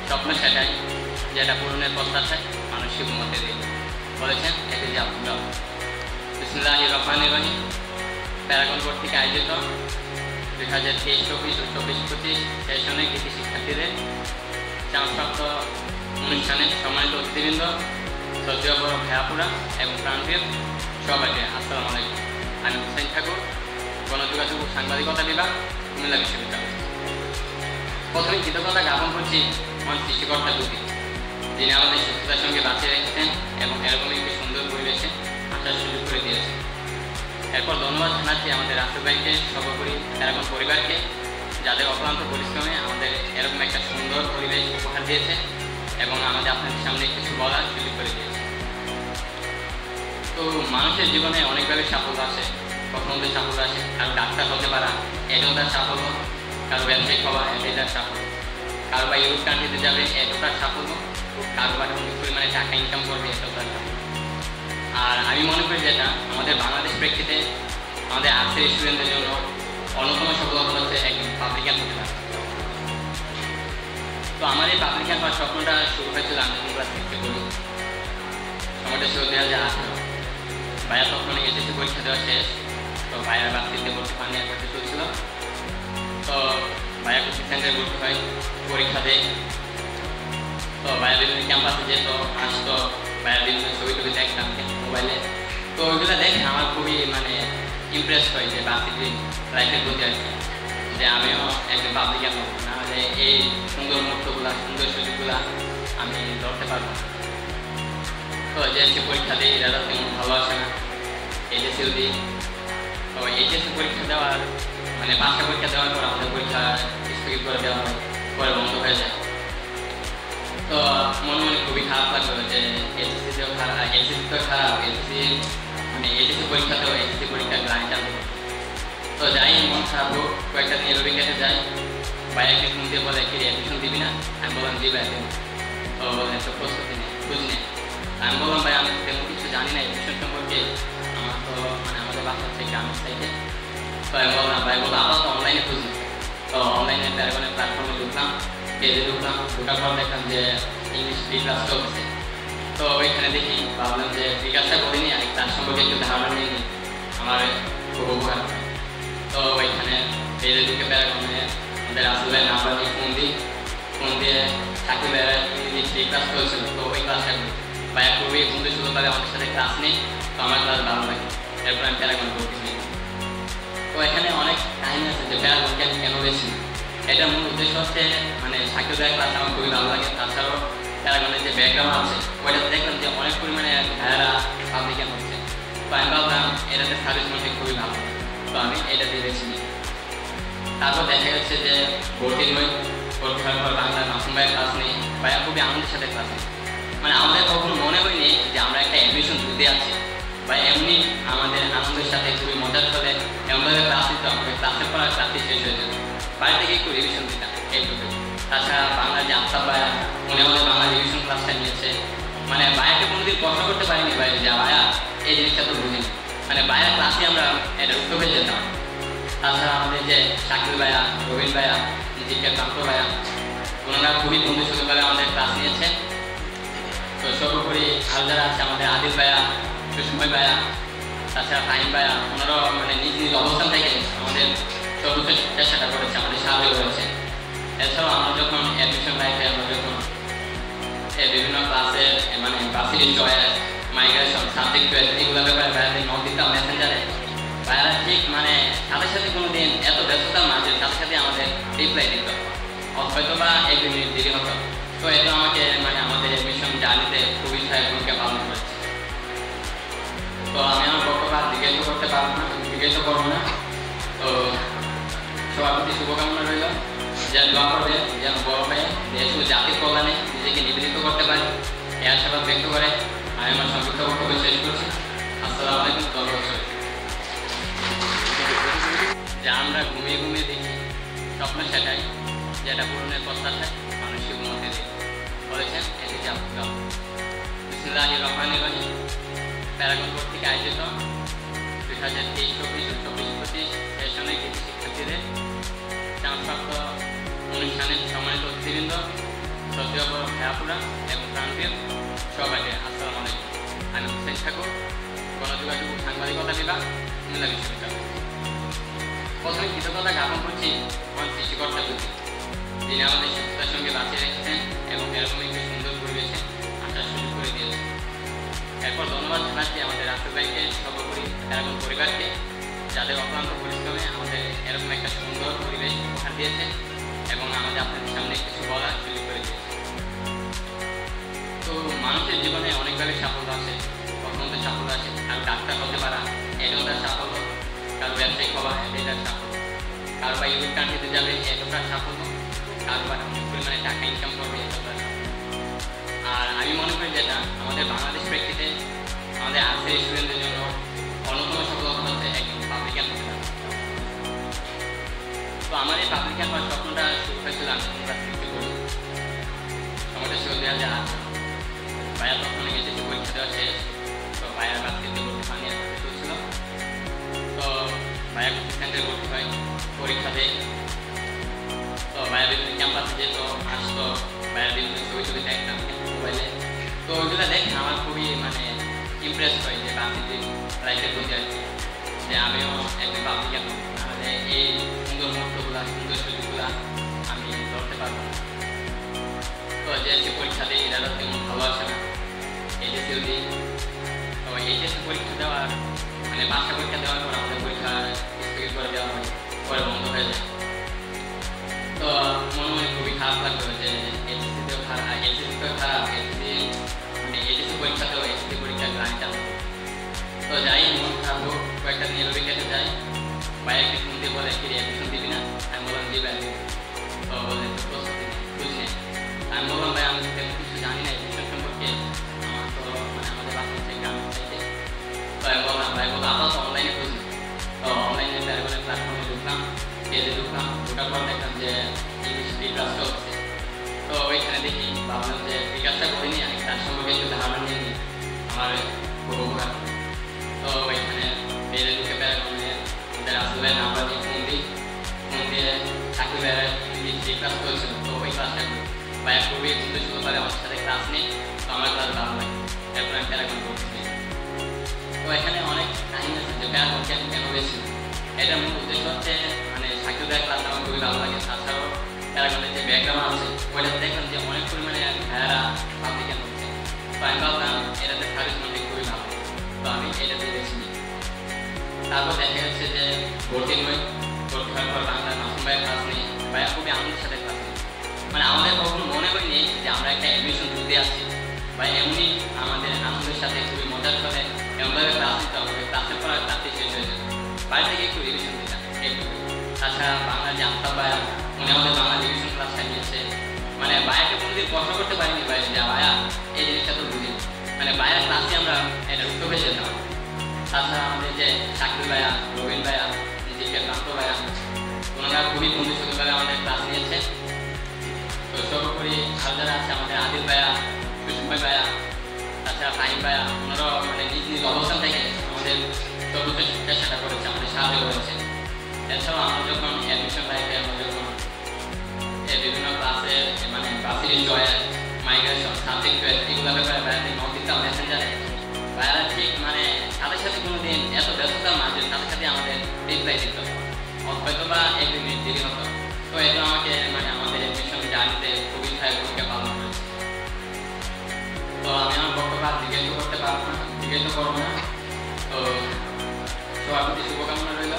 স্বপ্ন সেটাই যেটা পূরণের প্রত্যাশায় মানুষকে ঘুমাতে দেয়, বলেছেন এপিজে আব্দুল কালাম। বিসমিল্লাহির রহমানির রহিম। প্যারাগন কর্তৃক আয়োজিত 2023-24 ও 24-25 সেশনে কৃতি শিক্ষার্থীদের চান্সপ্রাপ্ত অনুষ্ঠানে সম্মানিত অতিথিবৃন্দ, শ্রদ্ধেয় বড় ভাইয়াপুরা এবং প্রাণপ্রিয় সবাইকে আসসালামু আলাইকুম। আমি হুসাইন ঠাকুর, গণযোগাযোগ ও সাংবাদিকতা বিভাগ, কুমিল্লা বিশ্ববিদ্যালয়। প্রথমে কৃতজ্ঞতা জ্ঞাপন করছি মহান সৃষ্টিকর্তা দুটি, যিনি আমাদের সুস্থতার সঙ্গে বাঁচিয়ে রেখেছেন এবং এরকম একটি সুন্দর পরিবেশে আসার সুযোগ করে দিয়েছেন। এরপর ধন্যবাদ জানাচ্ছি আমাদের রাষ্ট্র ব্যাংকের সর্বোপরি প্যারাগন পরিবারকে, যাদের অক্লান্ত পরিশ্রমে আমাদের এরকম একটা সুন্দর পরিবেশ উপহার দিয়েছে এবং আমাদের আপনাদের সামনে কিছু বলার সুযোগ করে দিয়েছে। তো মানুষের জীবনে অনেকভাবে সাফল্য আসে, কখনো সাফল্য আসে, কারো ডাক্তার হতে পারা এটাও তার সাফল্য, কারো ব্যবসায়িক হওয়া এটাই তার সাফল্য, কারো বা ইউরোপ কান্ট্রিতে যাবে এটাও তার সাফল্য, কারো বা অনেক পরিমাণে টাকা ইনকাম করবে এটাও তার সাফল্য। আর আমি মনে করি যেটা আমাদের বাংলাদেশ প্রেক্ষিতে আমাদের আর্টসের স্টুডেন্টদের জন্য অন্যতম সফলতা হচ্ছে একজন পাবলিকান হতে পারে। তো আমার এই পাবলিকান হওয়ার স্বপ্নটা শুরু হয়েছিল আমি যখন ক্লাস 6-এ পড়ি। সময়টা ছিল 2018। ভাইয়া তখন এসএসসি পরীক্ষা দেওয়া শেষ, তো ভাইয়ার বাচ্চাদের ভর্তি ফান্ড নিয়ে করতে চলছিল। তো ভাইয়া কোচিং সেন্টারে ভর্তি হয়, পরীক্ষা দেয়। তো ভাইয়া বিভিন্ন ক্যাম্পাসে যেত, আসতো, ভাইয়া বিভিন্ন ছবি টবি দেখতাম মোবাইলে। তো ওইগুলো দেখে আমার খুবই ইমপ্রেস হয় যে বাচ্চাদের লাইফের প্রতি আর কি, যে আমিও একজন পাবলিকান হব, নাহলে এই সুন্দর মুহূর্তগুলো সুন্দর সুযোগগুলো আমি ধরতে পারবো। তো জেএসসি পরীক্ষা দিই, রেজাল্ট তেমন ভালো আসে না, এইচএসসিও দিই। তো এইচএসসি পরীক্ষা দেওয়ার পাঁচটা পরীক্ষা দেওয়ার পর আমাদের পরীক্ষা স্থগিত করে দেওয়া হয়, পরে বন্ধ হয়ে যায়। তো মনে খুবই খারাপ লাগলো যে এইচএসসিতেও খারাপ, এইচএসসি তো খারাপ, এইচএসসি পরীক্ষাতেও এইচএসসি পরীক্ষার গ্রান্ট আনবো। তো যাই, মন খারাপ হোক, কয়েকটা দিন রবি কেটে যাই। ভাইয়াকে ফোন দিয়ে বলে কি অ্যাডমিশন দিবি না? আমি বললাম জি ভাই। তো বলে তো প্রস্তুতি নেই, বুঝ নেই। আমি বললাম ভাই আমি তেমন কিছু জানি না অ্যাডমিশন সম্পর্কে, আমার তো আমাদের বাসা হচ্ছে গ্রামের সাইডে। তো আমি বললাম ভাই বললো আবার তো অনলাইনে খুঁজি। তো অনলাইনে প্যারাগনের প্ল্যাটফর্মে ঢুকলাম, পেজে ঢুকলাম, ঢোকার পর দেখলাম যে ইংলিশ ফ্রি ক্লাস চলছে। তো ওইখানে দেখি ভাবলাম যে ফ্রি ক্লাসটা করিনি, আর ক্লাস সম্পর্কে একটু ধারণা নিয়ে নিই, আমার খুব উপকার। তো ওইখানে পেজে ঢুকে প্যারাগনে আমাদের আসলে নাম্বার দিয়ে ফোন দিয়ে সাকিব ভাইয়ের ইংলিশ ফ্রি ক্লাস চলছিল। তো ওই ক্লাসটা ভাইয়া খুবই বন্ধু সুন্দরভাবে আমাদের সাথে ক্লাস নেই, তো আমার ক্লাস ভালো লাগে। এরপর আমি প্যারাগন ভর্তি নিই। তো এখানে অনেক কাহিনী আছে যে প্যারাগনকে আমি কেন বেশি, এটার মূল উদ্দেশ্য হচ্ছে সাকিব ভাইয়ের ক্লাস আমার খুবই ভালো লাগে। তাছাড়াও প্যারাগনের যে ব্যাকগ্রাউন্ড আছে ওইটাতে দেখলাম যে অনেক পরিমাণে ভাইয়ারা পাবলিকান হচ্ছে। তো আমি ভাবলাম এটাতে সার্ভিস মধ্যে খুবই ভালো, তো আমি এটা দিয়ে বেছে নিই। তারপর দেখা যাচ্ছে যে ভর্তি হই, ভর্তি হওয়ার পর বাংলার মাসুম ভাইয়ের ক্লাস নেই, ভাইয়া খুবই আনন্দের সাথে ক্লাস নেই। আমাদের কখনো মনে হয়নি যে আমরা একটা অ্যাডমিশন দিতে যাচ্ছি, বা এমনি আমাদের আনন্দের সাথে খুবই মজার চলে এমনভাবে ক্লাস দিত, আমাদের ক্লাসের পর ক্লাসটি শেষ হয়ে যেত, বাড়ি থেকে একটু রিভিশন দিতাম এইটুকু। তাছাড়া বাংলার যে আফতাব ভাইয়া উনি আমাদের বাংলা রিভিশন ক্লাসটা নিয়েছে, ভাইয়াকে কোনোদিন প্রশ্ন করতে পারিনি ভাই যে ভাইয়া এই জিনিসটা তো বুঝিনি, ভাইয়ার ক্লাসে আমরা এটা উত্তর হয়ে যেতাম। তাছাড়া আমাদের যে শাকিল ভাইয়া, রবিন ভাইয়া, জিকে প্রান্ত ভাইয়া, ওনারা খুবই বন্ধুসুলভভাবে আমাদের ক্লাস নিয়েছে। তো সর্বোপরি আর যারা আছে আমাদের আদিল ভাইয়া, সুসময় ভাইয়া, তাছাড়া ফাহিম ভাইয়া, ওনারাও নিজ নিজ অবস্থান থেকে আমাদের সর্বোচ্চ চেষ্টাটা করেছে, আমাদের সাহায্য করেছে। এছাড়াও আমরা যখন অ্যাডমিশন লাইফে আমরা যখন বিভিন্ন ক্লাসে বাসির চয়েস, মাইগ্রেশন, সাবজেক্ট চয়েস এগুলো ব্যাপারে ভাইয়াদের নোট দিতাম মেসেঞ্জারে, ভাইয়ারা ঠিক সাথে সাথে কোনো দিন এত ব্যস্ততার মাঝে সাথে সাথে আমাদের রিপ্লাই দিত, হয়তো বা 1-2 মিনিট দেরি হতো। তো এটা আমাকে আমাদের অ্যাডমিশন জার্নিতে খুবই সহায়ক ভূমিকা পালন করেছে। তো আমি আমার বক্তব্য জিজ্ঞাসা করবো না। তো সবার প্রতি শুভকামনা রইল, যেন দোয়া করবে যেন বড় হয়ে দেশ ও জাতির কল্যাণে নিজেকে নিবেদিত করতে পারে, এই আশাবাদ ব্যক্ত করে আমি আমার সংক্ষিপ্ত বক্তব্য শেষ করছি। আসসালামু আলাইকুম। যে আমরা ঘুমিয়ে ঘুমিয়ে দেখি স্বপ্ন সেটাই যেটা পূরণের প্রত্যাশায় মানুষকে ঘুমাতে দেয়, বলেছেন এপিজে আব্দুল কালাম। বিসমিল্লাহির রহমানির রহিম। প্যারাগন কর্তৃক আয়োজিত 2023-24 ও 24-25 সেশনে কৃতি শিক্ষার্থীদের চান্সপ্রাপ্ত অনুষ্ঠানে সম্মানিত অতিথিবৃন্দ, শ্রদ্ধেয় ভাইয়াপুরা এবং প্রান্তীয় সবাইকে আসসালামু আলাইকুম। আমি হুসেন ঠাকুর, গণযোগাযোগ ও সাংবাদিকতা বিভাগ, খুলনা বিশ্ববিদ্যালয়। প্রথমে কৃতজ্ঞতা জ্ঞাপন করছি আমার সৃষ্টিকর্তার প্রতি, যিনি আমাদের সুস্থতার সঙ্গে বাঁচিয়ে রেখেছেন এবং এরকম একটি সুন্দর পরিবেশে আসার সুযোগ করে দিয়েছেন। এরপর ধন্যবাদ জানাচ্ছি আমাদের রাষ্ট্র ব্যাংকের সর্বোপরি এরকম পরিবারকে, যাদের অক্লান্ত পরিশ্রমে আমাদের এরকম একটা সুন্দর পরিবেশ উপহার দিয়েছে এবং আমাদের আপনাদের সামনে কিছু বলার সুযোগ করে দিয়েছে। তো মানুষের জীবনে অনেকভাবে সাফল্য আসে, প্রথমত সাফল্য আসে আর ডাক্তার হতে পারা, এটাও তার সাফল্য। কারো ব্যবসায়িক হওয়া, এটাই তার সাফল্য। কারো বা ইউরোপ কান্ট্রিতে যাবে, এটাও তার সাফল্য। কারো বা অনেক পরিমাণে টাকা ইনকাম করবে, এটাও তার সাফল্য। আর আমি মনে করি যেটা আমাদের বাংলাদেশ প্রেক্ষিতে আমাদের আর্টসের স্টুডেন্টদের জন্য অন্যতম সফলতা হচ্ছে একজন পাবলিকান হতে পারে। তো আমার এই পাবলিকান হওয়ার স্বপ্নটা শুরু হয়েছিল আমি ক্লাস 6 পড়ি। সময়টা ছিল 2008। ভাইয়া তখন এসেছে পরীক্ষা দেওয়া শেষ। তো ভাইয়ার বাচ্চাদের ভর্তি পানি একটা চলছিল। তো ভাইয়া কোচিং সেন্টারে ভর্তি হয়, পরীক্ষা দেয়। তো ভাইয়া বিভিন্ন ক্যাম্পাসে যেত, আসতো, ভাইয়ার বিভিন্ন ছবি দেখতাম মোবাইলে। তো ওইগুলো দেখে আমার খুবই ইমপ্রেস হয় যে বাচ্চাদের লাইফের প্রতি আর কি, যে আমিও একজন পাবলিকান হব, তাহলে এই সুন্দর মুহূর্তগুলো, সুন্দর সুযোগগুলো আমি ধরতে পারবো না। তো যে পরীক্ষা দিই, এটা তেমন ভালো আসে না। এইচএসসিও দিই। তো এইচএসসি পরীক্ষা দেওয়ার বাসা পরীক্ষা দেওয়ার পর আমাদের পরীক্ষা স্থগিত করে দেওয়া হয়, পরে বন্ধ হয়ে যায়। তো মনে খুবই খারাপ লাগলো যে এইচএসসিতেও খারাপ, এইচএসসি পরীক্ষাতেও এইচএসসি পরীক্ষার গ্রান্ট চালু। তো যাই মন খারাপ হোক, কয়েকটা দিন কেটে যায়। বাইরে ফোন দিয়ে বলে কি অ্যাডমিশন দিবি না? আমি বললাম দিবে। তো বলে তো প্রস্তুতি নেই, বুঝলি। আমি বললাম ভাই আমি তেমন কিছু জানি না এডমিশন সম্পর্কে, আমার তো আমাদের বাচ্চা থেকে গ্রামের থেকে। তো আমি বললাম ভাই বলতো আবার তো অনলাইনে খুঁজলাম। তো অনলাইনে প্যারাগনের প্ল্যাটফর্মে ঢুকলাম, পেজে ঢুকলাম, ঢুকার পর দেখলাম যে ইংলিশ ফ্রি ক্লাসটা হচ্ছে। তো ওইখানে দেখি ভাবলাম যে ফ্রি ক্লাসটা করিনি, আমি তার সম্পর্কে একটু ধারণা নিয়ে নিই, আমার খুব উপকার। তো ওইখানে পেজে ঢুকে প্যারাগনে আসলে নাম্বার দিয়ে ফোন দিয়ে চাকরি বেড়ায় ইংলিশ ফ্রি ক্লাস করেছিল। তো ওই ক্লাসটা ভাইয়া খুবই সুন্দর সুন্দর করে আমার সাথে ক্লাস নেই। তো আমার ক্লাস ভালো লাগে, এরপর আমি প্যারাগন করছি। তো এখানে অনেক কাহিনী আছে যে প্যারাগন কেন বেশি, এটার মূল উদ্দেশ্য হচ্ছে চাকরি দেওয়ার ক্লাস আমার খুবই ভালো লাগে। তাছাড়াও প্যারাগনের যে ব্যাকগ্রাউন্ড আছে ওইটাতে দেখলাম যে অনেক পরিমাণে ভাইয়ারা পাবলিকান হচ্ছে। তো আমি ভাবলাম এটাতে সার্ভিস মানে খুবই ভালো, তো আমি এটাতে বেশি নিই। তারপর দেখা যাচ্ছে যে ভর্তি হওয়ার পর বাংলা মাসুম ভাইয়ের ক্লাস নেই, ভাইয়া খুবই আনন্দের সাথে ক্লাস নেই। আমাদের কখনো মনে করিনি যে আমরা একটা অ্যাডমিশন দিতে আসছি, বা এমনি আমাদের আনন্দের সাথে খুবই মজার সাথে এমনভাবে ক্লাস নিতে হবে, ক্লাসের পর ক্লাসে শেষ হয়ে যেত, বাড়ি থেকে একটু রিভিশন দিতাম এইটুকু। তাছাড়া বাংলা যে আফতাব ভাইয়া, উনি আমাদের বাংলা রিভিশন ক্লাস চালিয়েছে। ভাইয়াকে কোনোদিন প্রশ্ন করতে পারিনি ভাই যে ভাইয়া এই জিনিসটা তো বুঝি, ভাইয়ার ক্লাসে আমরা এটা উঠতে হয়ে যেতাম। তাছাড়া আমাদের যে চাকরি ভাইয়া, রবীন ভাইয়া, জিকে প্রান্ত ভাইয়া, ওনারা খুবই বন্ধুসুলভভাবে আমাদের ক্লাস নিয়েছে। তো সর্বোপরি আর যারা আছে আমাদের আদিল ভাইয়া, সুষময় ভাইয়া, তাছাড়া ফাহিম ভাইয়া, ওনারাও নিজ নিজ অবস্থান থেকে আমাদের সর্বোচ্চ চেষ্টা করেছে, আমাদের সাহায্য করেছে। এছাড়াও আমরা যখন অ্যাডমিশন লাইফে আমরা যখন বিভিন্ন ক্লাসে ক্লাসের চয়েস, মাইগ্রেশন, সাবজেক্ট চয়েস, এগুলো ব্যাপারে ভাইয়াদের নোট দিতাম মেসেঞ্জারে। ভাইয়ারা ঠিক সাথে সাথে কোনো দিন এত ব্যস্ততার মাঝে সাথে সাথে আমাদের রিপ্লাই দিত, হয়তো বা 1-2 মিনিট দেরি হতো। তো এটা আমাকে আমাদের অ্যাডমিশন জার্নিতে খুবই ভূমিকা পালন করেছে। তো আমি আমার বক্তব্য জিজ্ঞেস করবো না। তো সবার প্রতি শুভকামনা রইল।